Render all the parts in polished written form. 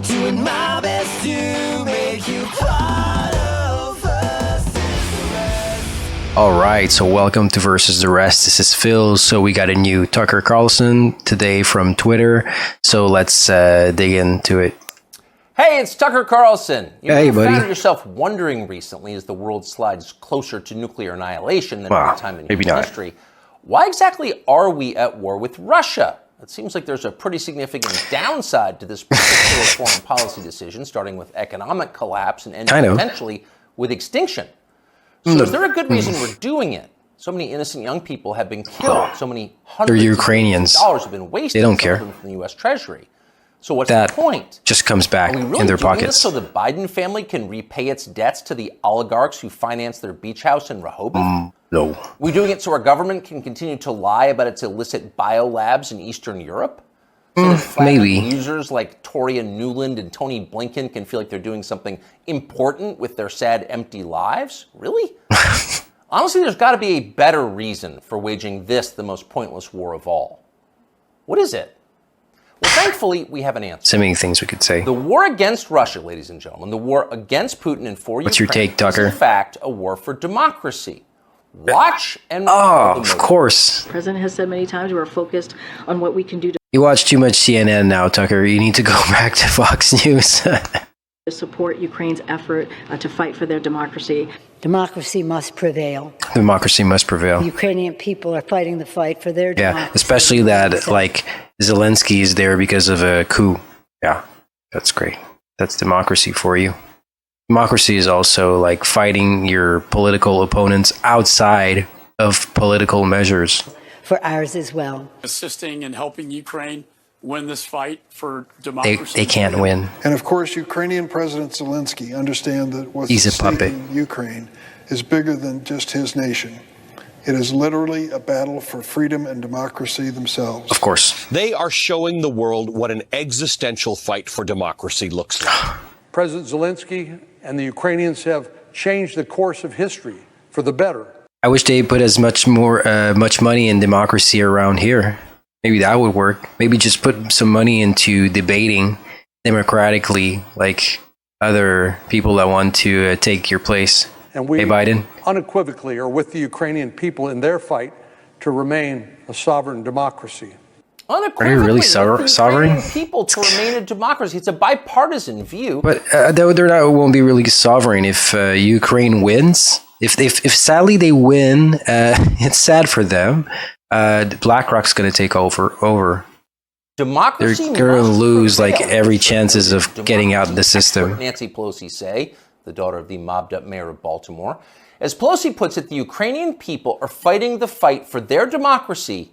doing my best to make you part of All right, so welcome to Versus the Rest. This is Phil. So we got a new Tucker Carlson today from Twitter. So let's dig into it. Hey, it's Tucker Carlson. You Hey, buddy. found yourself wondering recently as the world slides closer to nuclear annihilation than any time in human history. Why exactly are we at war with Russia? It seems like there's a pretty significant downside to this particular foreign policy decision, starting with economic collapse and ending potentially with extinction. So is there a good reason we're doing it? So many innocent young people have been killed. So many hundreds of millions of dollars have been wasted. They don't care. From the U.S. Treasury. So what's the point? Just comes back Are we really in their doing pockets. This so the Biden family can repay its debts to the oligarchs who finance their beach house in Rehoboth? No. We doing it so our government can continue to lie about its illicit biolabs in Eastern Europe? So that maybe. Users like Toria Nuland and Tony Blinken can feel like they're doing something important with their sad, empty lives? Really? Honestly, there's got to be a better reason for waging this, the most pointless war of all. What is it? Well, thankfully, we have an answer. So many things we could say. The war against Russia, ladies and gentlemen, the war against Putin and for What's Ukraine your take, Tucker? is in fact a war for democracy. Watch and of course. The president has said many times we're focused on what we can do to You watch too much CNN now, Tucker. You need to go back to Fox News. support Ukraine's effort to fight for their democracy. Democracy must prevail. Democracy must prevail. The Ukrainian people are fighting the fight for their democracy. Yeah, especially that, like, Zelensky is there because of a coup. Yeah, that's great. That's democracy for you. Democracy is also, like, fighting your political opponents outside of political measures. For ours as well. Assisting and helping Ukraine win this fight for democracy. They can't win. And of course, Ukrainian President Zelensky understands that what's He's a at stake puppet. in Ukraine is bigger than just his nation. It is literally a battle for freedom and democracy themselves. Of course. They are showing the world what an existential fight for democracy looks like. President Zelensky and the Ukrainians have changed the course of history for the better. I wish they put as much money in democracy around here. Maybe that would work. Maybe just put some money into debating democratically, like other people that want to take your place. And we hey, Biden. unequivocally are with the Ukrainian people in their fight to remain a sovereign democracy. Are you really sovereign? People to remain a democracy. It's a bipartisan view. But they won't be really sovereign if Ukraine wins. If sadly they win, it's sad for them. BlackRock's going to take over. Democracy. They're going to lose like every chances of getting out of the system. Nancy Pelosi say, the daughter of the mobbed-up mayor of Baltimore, as Pelosi puts it, the Ukrainian people are fighting the fight for their democracy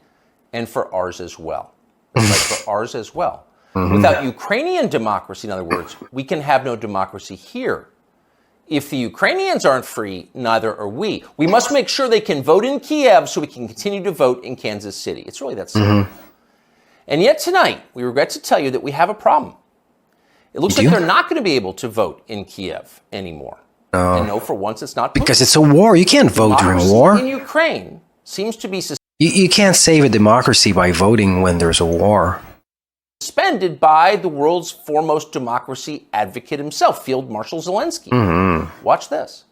and for ours as well. For ours as well. Without Ukrainian democracy, in other words, we can have no democracy here. If the Ukrainians aren't free, neither are we. We must make sure they can vote in Kiev so we can continue to vote in Kansas City. It's really that simple. And yet tonight, we regret to tell you that we have a problem. It looks like they're not going to be able to vote in Kiev anymore. And no, for once, it's not because it's a war. You can't vote during war. In Ukraine seems to be you can't save a democracy by voting when there's a war. Suspended by the world's foremost democracy advocate himself, Field Marshal Zelensky. Watch this.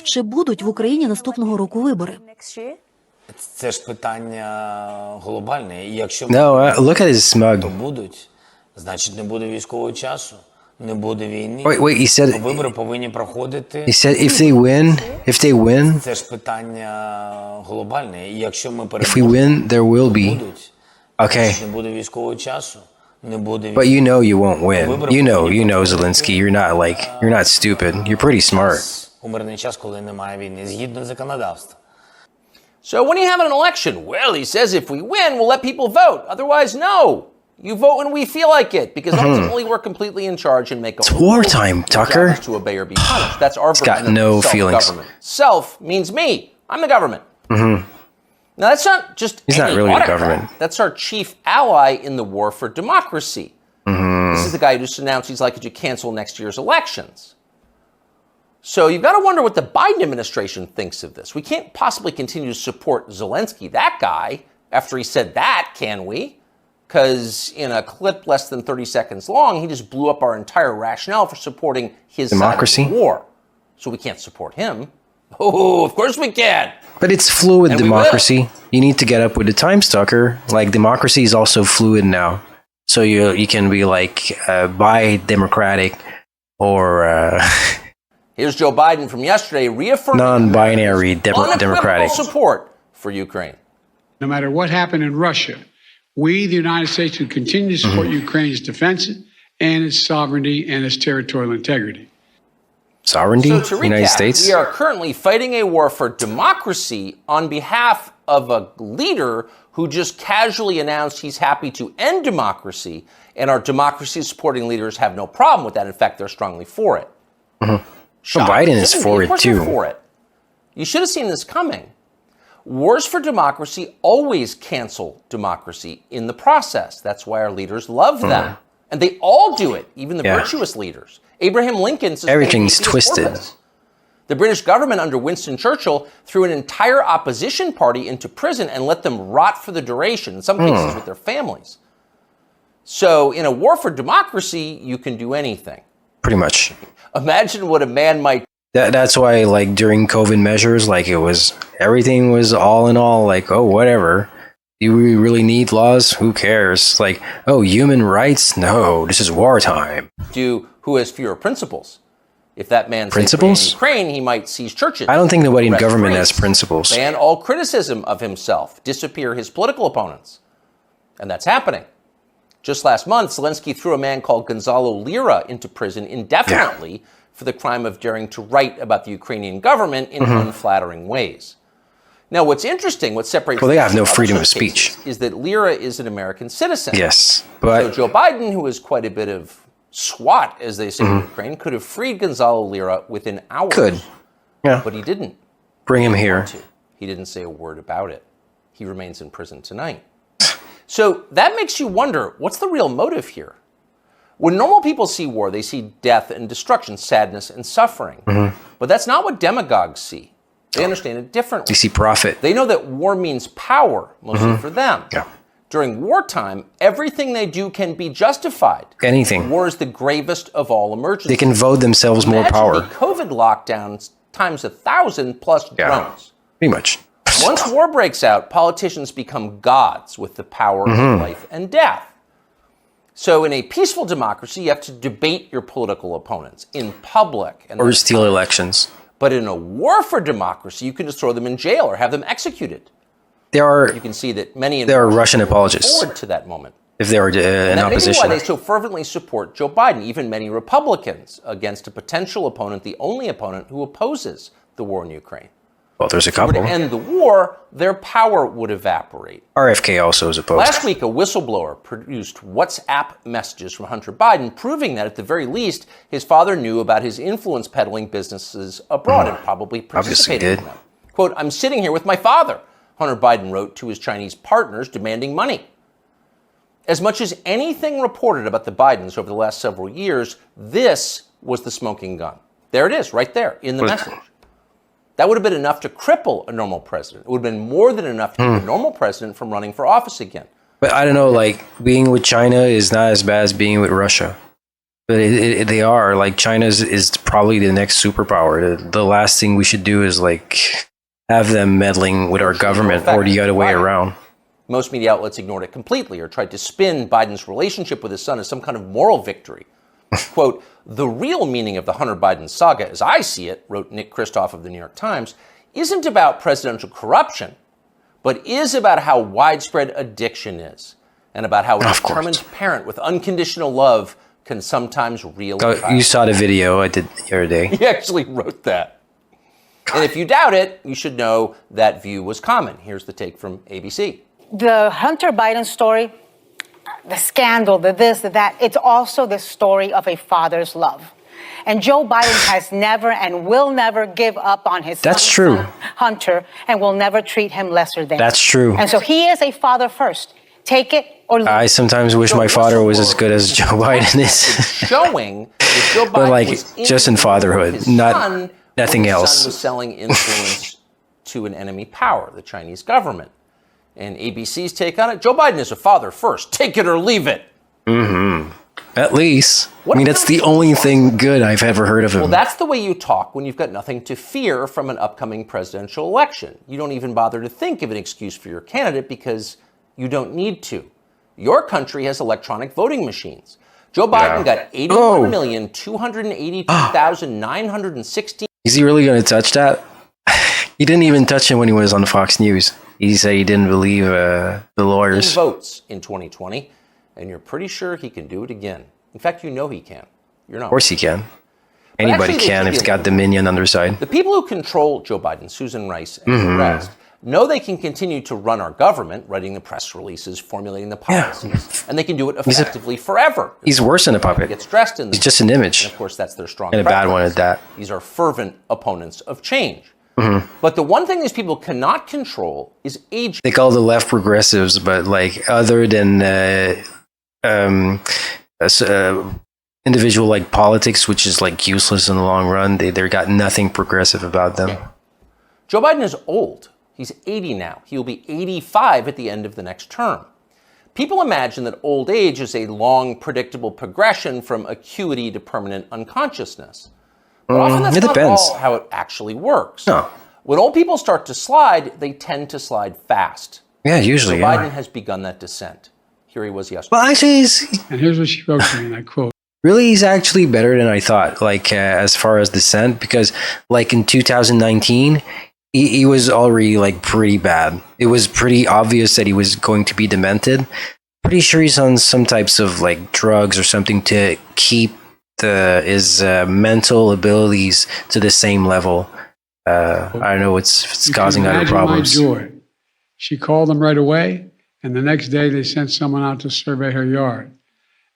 Чи будуть в Україні наступного року вибори? Це ж питання глобальне. І якщо look at his smug. то будуть, значить не буде військового часу, не буде війни. Wait, he said. Вибори повинні проходити. He said if they win. Це ж питання глобальне. І якщо ми If we win, there will be. Okay. Не буде військового часу. But you know you won't win. You know, Zelensky. You're not stupid. You're pretty smart. У мирний час, коли немає війни, згідно законодавства. So when you have an election, well, he says if we win, we'll let people vote. Otherwise, no. You vote when we feel like it, because ultimately we're completely in charge and make. It's wartime, Tucker. To obey or be punished. That's our version got no of feelings. Self-government. Self means me. I'm the government. Now, that's not just He's not really the government. That's our chief ally in the war for democracy. This is the guy who just announced he's likely to cancel next year's elections. So you've got to wonder what the Biden administration thinks of this. We can't possibly continue to support Zelensky, that guy, after he said that, can we? because in a clip less than 30 seconds long, he just blew up our entire rationale for supporting his democracy side of the war. So we can't support him. Oh, of course we can. But it's fluid And we democracy. You need to get up with the times, Tucker. Like, democracy is also fluid now. So you can be like bi democratic or Here's Joe Biden from yesterday reaffirming non-binary unequivocal democratic support for Ukraine. No matter what happened in Russia, we, the United States, will continue to support Ukraine's defense and its sovereignty and its territorial integrity. Sovereignty, So to recap, United States. we are currently fighting a war for democracy on behalf of a leader who just casually announced he's happy to end democracy, and our democracy-supporting leaders have no problem with that. In fact, they're strongly for it. So Biden is for Of it course they're too. for it. You should have seen this coming. Wars for democracy always cancel democracy in the process. That's why our leaders love them. And they all do it, even the virtuous leaders. Abraham Lincoln sustained Everything's habeas twisted. corpus. The British government under Winston Churchill threw an entire opposition party into prison and let them rot for the duration, in some cases with their families. So in a war for democracy, you can do anything. Pretty much. Imagine what a man might. That's why, like, during COVID measures, like, everything was all in all, like, oh, whatever. Do we really need laws? Who cares? Like, oh, human rights? No, this is wartime. Do who has fewer principles? If that man Principles? in Ukraine, he might seize churches. I don't think nobody in arrest government has priests, principles. ban all criticism of himself, disappear his political opponents. And that's happening. Just last month, Zelensky threw a man called Gonzalo Lira into prison indefinitely for the crime of daring to write about the Ukrainian government in unflattering ways. Now, what's interesting, what separates Well, they have no these freedom other of speech. cases is that Lira is an American citizen. Yes, So but Joe Biden, who is quite a bit of SWAT, as they say in Ukraine, could have freed Gonzalo Lira within hours. could. Yeah, But he didn't. bring him here. He didn't say a word about it. He remains in prison tonight. So that makes you wonder, what's the real motive here? When normal people see war, they see death and destruction, sadness and suffering. But that's not what demagogues see. They understand it differently. You see profit. They know that war means power, mostly for them. Yeah. During wartime, everything they do can be justified. Anything. War is the gravest of all emergencies. They can vote themselves more Imagine power. the COVID lockdowns times 1,000 plus drones. Pretty much. Once war breaks out, politicians become gods with the power of life and death. So in a peaceful democracy, you have to debate your political opponents in public. And Or steal elections. But in a war for democracy, you can just throw them in jail or have them executed. You can see that many there are Russian apologists forward to that moment. if they were in And that may be opposition. why they so fervently support Joe Biden, even many Republicans, against a potential opponent, the only opponent who opposes the war in Ukraine. Well, there's a If they were couple. to end the war, their power would evaporate. RFK also is opposed. Last week, a whistleblower produced WhatsApp messages from Hunter Biden, proving that at the very least, his father knew about his influence peddling businesses abroad and probably participated in them. Quote, "I'm sitting here with my father," Hunter Biden wrote to his Chinese partners demanding money. As much as anything reported about the Bidens over the last several years, this was the smoking gun. There it is, right there in the message. That would have been enough to cripple a normal president. It would have been more than enough to keep a normal president from running for office again. But I don't know, like, being with China is not as bad as being with Russia. But they are. Like, China is probably the next superpower. The last thing we should do is, like, have them meddling with our government or the other way around. Most media outlets ignored it completely or tried to spin Biden's relationship with his son as some kind of moral victory. Quote, "The real meaning of the Hunter Biden saga, as I see it," wrote Nick Kristof of the New York Times, "isn't about presidential corruption, but is about how widespread addiction is and about how a determined parent with unconditional love can sometimes reel a Oh, child." you saw the video I did the other day. He actually wrote that. And if you doubt it, you should know that view was common. Here's the take from ABC. The Hunter Biden story, the scandal, the this, the that, it's also the story of a father's love. And Joe Biden has never and will never give up on his That's son, true. Hunter, and will never treat him lesser than. That's true. And so he is a father first. Take it or leave I sometimes wish my father was as good as Joe Biden is. Showing that Joe Biden But, like, was just in fatherhood, his not son nothing when his else. son was selling influence to an enemy power, the Chinese government. And ABC's take on it, Joe Biden is a father first. Take it or leave it. Mm-hmm. At least. I mean, that's the only thing good I've ever heard of him. Well, that's the way you talk when you've got nothing to fear from an upcoming presidential election. You don't even bother to think of an excuse for your candidate because you don't need to. Your country has electronic voting machines. Joe Biden got 81,282,916. Is he really going to touch that? He didn't even touch it when he was on Fox News. He said he didn't believe the lawyers. Votes in 2020, and you're pretty sure he can do it again. In fact, you know he can. You're not. Of course he can. Anybody can if he's got Dominion on their side. The people who control Joe Biden, Susan Rice, and the rest, know they can continue to run our government, writing the press releases, formulating the policies, and they can do it effectively forever. He's worse than a puppet. Gets dressed in he's just an image. And of course, that's their strong and a bad one at that. These are fervent opponents of change. But the one thing these people cannot control is age. They call the left progressives, but like other than individual like politics, which is like useless in the long run, they've got nothing progressive about them. Joe Biden is old. He's 80 now. He'll be 85 at the end of the next term. People imagine that old age is a long, predictable progression from acuity to permanent unconsciousness. But often that's not all how it actually works. No. When old people start to slide, they tend to slide fast. Yeah, usually. Joe Biden has begun that descent. Here he was yesterday. Well, actually, and here's what she wrote to me, and I quote. Really, he's actually better than I thought, like as far as descent, because like in 2019, he was already like pretty bad. It was pretty obvious that he was going to be demented. Pretty sure he's on some types of like drugs or something to keep his mental abilities to the same level. I don't know what's causing other problems. My joy. She called them right away, and the next day they sent someone out to survey her yard.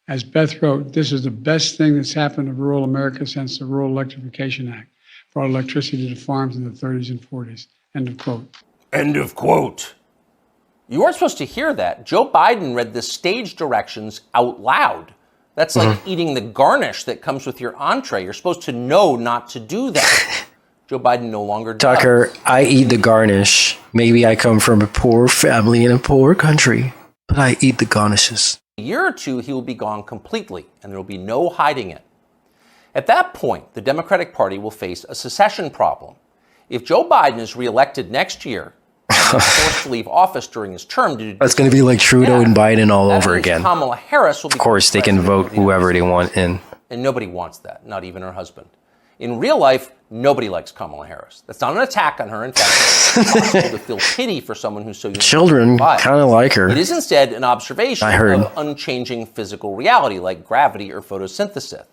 As Beth wrote, this is the best thing that's happened to rural America since the Rural Electrification Act brought electricity to farms in the 30s and 40s. End of quote. End of quote. You weren't supposed to hear that. Joe Biden read the stage directions out loud. That's like eating the garnish that comes with your entree. You're supposed to know not to do that. Joe Biden no longer does. Tucker, I eat the garnish. Maybe I come from a poor family in a poor country, but I eat the garnishes. A year or two, he will be gone completely, and there will be no hiding it. At that point, the Democratic Party will face a secession problem. If Joe Biden is reelected next year, and forced to leave office during his term due to that's going to be like Trudeau and Biden all over again. Kamala Harris will be. Of course, they can vote whoever they want in. And nobody wants that, not even her husband. In real life, nobody likes Kamala Harris. That's not an attack on her. In fact, it's possible to feel pity for someone who's so young. Children kind of like her. It is instead an observation of unchanging physical reality, like gravity or photosynthesis.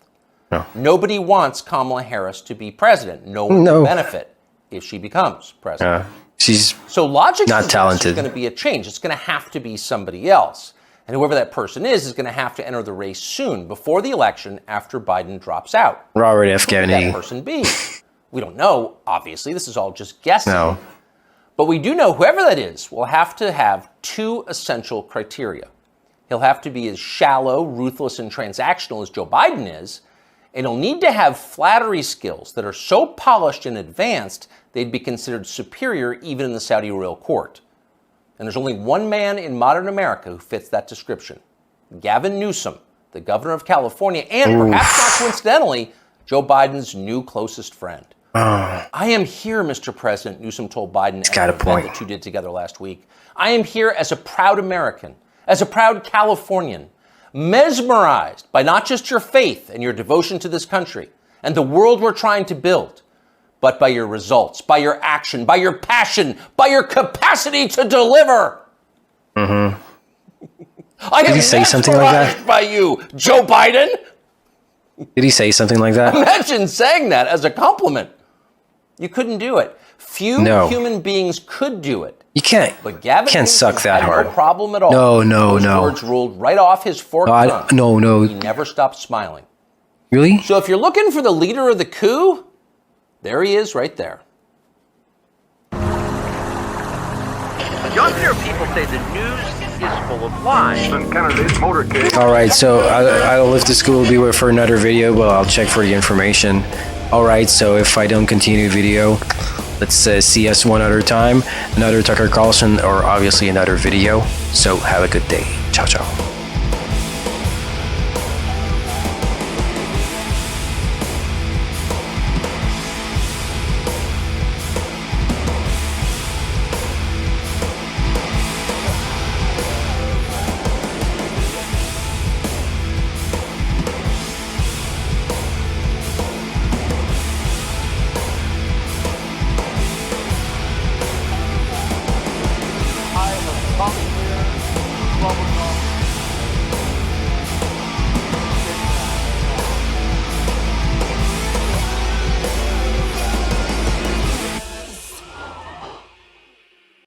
No. Nobody wants Kamala Harris to be president. No one will benefit if she becomes president. She's so logic not talented. There's going to be a change. It's going to have to be somebody else. And whoever that person is going to have to enter the race soon, before the election, after Biden drops out. Robert F. Kennedy. Who would that person be? We don't know, obviously. This is all just guessing. No. But we do know whoever that is will have to have two essential criteria. He'll have to be as shallow, ruthless, and transactional as Joe Biden is, and he'll need to have flattery skills that are so polished and advanced they'd be considered superior even in the Saudi royal court. And there's only one man in modern America who fits that description. Gavin Newsome, the governor of California, and perhaps not coincidentally, Joe Biden's new closest friend. I am here, Mr. President, Newsome told Biden at an event the two did together last week. I am here as a proud American, as a proud Californian, mesmerized by not just your faith and your devotion to this country and the world we're trying to build, but by your results, by your action, by your passion, by your capacity to deliver. I Did he say something like that? By you, Joe Biden. Did he say something like that? Imagine saying that as a compliment. You couldn't do it. Few human beings could do it. You can't. But Gavin can't suck that hard. No problem at all. No. Those words rolled right off his forked tongue. No. He never stopped smiling. Really? So if you're looking for the leader of the coup, there he is right there. Younger people say the news is full of lies. All right, so I don't know if this will be for another video, but I'll check for the information. All right, so if I don't continue video, Let's see us one other time, another Tucker Carlson, or obviously another video. So have a good day. Ciao, ciao.